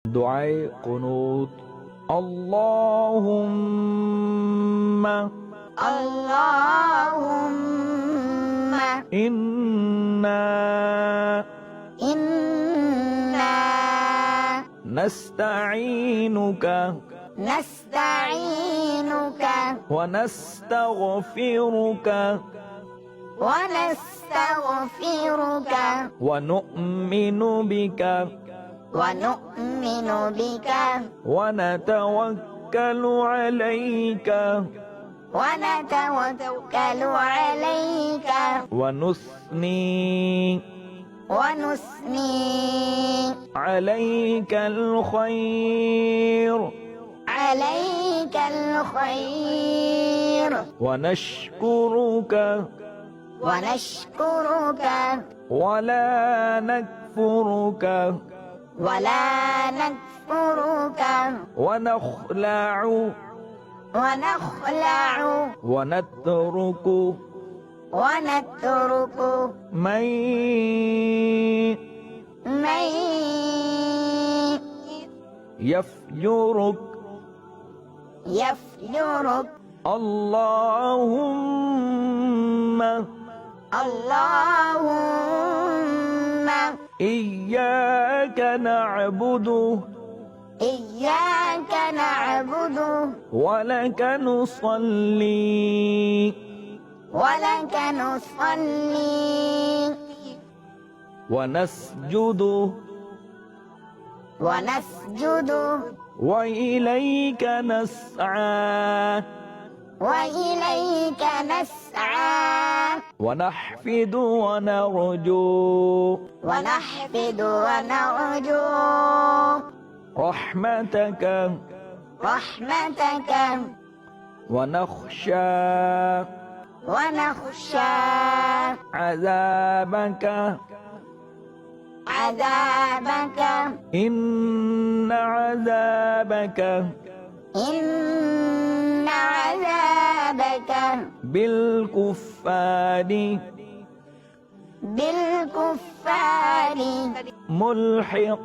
دعاء قنوت. اللهم إنا نستعينك ونستغفرك ونؤمن بك ونتوكل عليك ونثني عليك الخير ونشكرك ولا نكفرك ونخلع ونترك من يفجرك. اللهم إياك نعبد ولك نصلي ونسجد وإليك نسعى ونحفد ونرجو رحمتك ونخشى عذابك إن عذابك بالكفار ملحق.